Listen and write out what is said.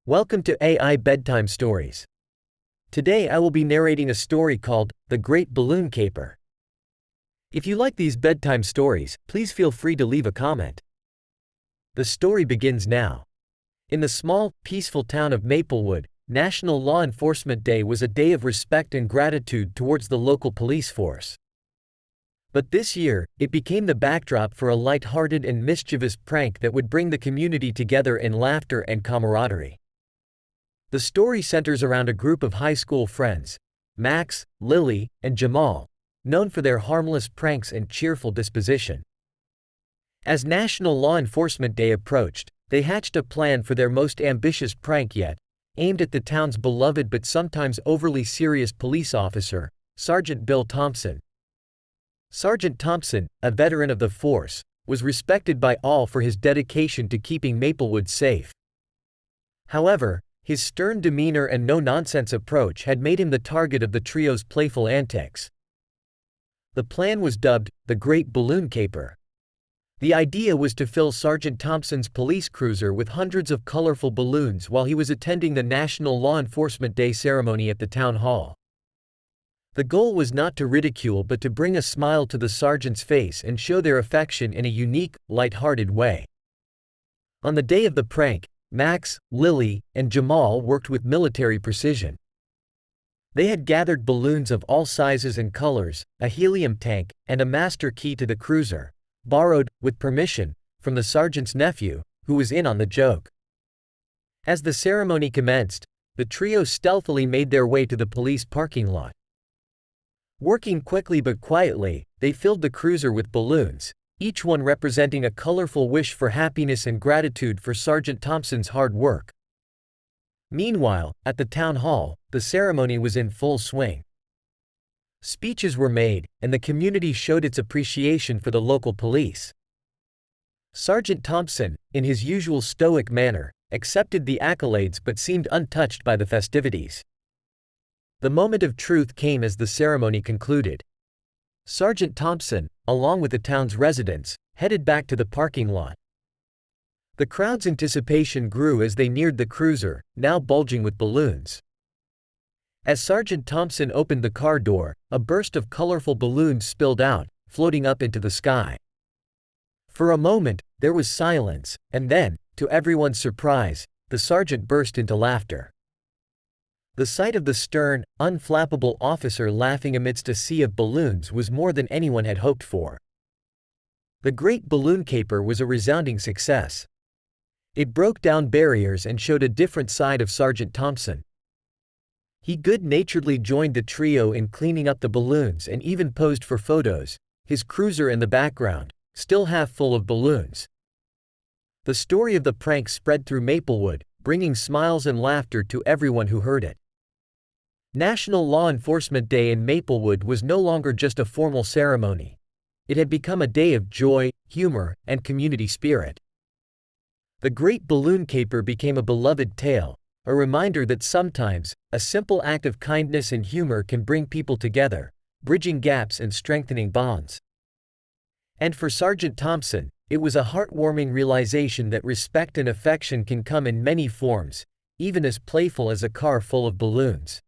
Welcome to AI Bedtime Stories. Today I will be narrating a story called The Great Balloon Caper. If you like these bedtime stories, please feel free to leave a comment. The story begins now. In the small, peaceful town of Maplewood, National Law Enforcement Day was a day of respect and gratitude towards the local police force. But this year, it became the backdrop for a light-hearted and mischievous prank that would bring the community together in laughter and camaraderie. The story centers around a group of high school friends, Max, Lily, and Jamal, known for their harmless pranks and cheerful disposition. As National Law Enforcement Day approached, they hatched a plan for their most ambitious prank yet, aimed at the town's beloved but sometimes overly serious police officer, Sergeant Bill Thompson. Sergeant Thompson, a veteran of the force, was respected by all for his dedication to keeping Maplewood safe. However, his stern demeanor and no-nonsense approach had made him the target of the trio's playful antics. The plan was dubbed the Great Balloon Caper. The idea was to fill Sergeant Thompson's police cruiser with hundreds of colorful balloons while he was attending the National Law Enforcement Day ceremony at the town hall. The goal was not to ridicule but to bring a smile to the sergeant's face and show their affection in a unique, light-hearted way. On the day of the prank, Max, Lily, and Jamal worked with military precision. They had gathered balloons of all sizes and colors, a helium tank, and a master key to the cruiser, borrowed, with permission, from the sergeant's nephew, who was in on the joke. As the ceremony commenced, the trio stealthily made their way to the police parking lot. Working quickly but quietly, they filled the cruiser with balloons, each one representing a colorful wish for happiness and gratitude for Sergeant Thompson's hard work. Meanwhile, at the town hall, the ceremony was in full swing. Speeches were made, and the community showed its appreciation for the local police. Sergeant Thompson, in his usual stoic manner, accepted the accolades but seemed untouched by the festivities. The moment of truth came as the ceremony concluded. Sergeant Thompson, along with the town's residents, headed back to the parking lot. The crowd's anticipation grew as they neared the cruiser, now bulging with balloons. As Sergeant Thompson opened the car door, a burst of colorful balloons spilled out, floating up into the sky. For a moment, there was silence, and then, to everyone's surprise, the sergeant burst into laughter. The sight of the stern, unflappable officer laughing amidst a sea of balloons was more than anyone had hoped for. The Great Balloon Caper was a resounding success. It broke down barriers and showed a different side of Sergeant Thompson. He good-naturedly joined the trio in cleaning up the balloons and even posed for photos, his cruiser in the background, still half full of balloons. The story of the prank spread through Maplewood, bringing smiles and laughter to everyone who heard it. National Law Enforcement Day in Maplewood was no longer just a formal ceremony. It had become a day of joy, humor, and community spirit. The Great Balloon Caper became a beloved tale, a reminder that sometimes, a simple act of kindness and humor can bring people together, bridging gaps and strengthening bonds. And for Sergeant Thompson, it was a heartwarming realization that respect and affection can come in many forms, even as playful as a car full of balloons.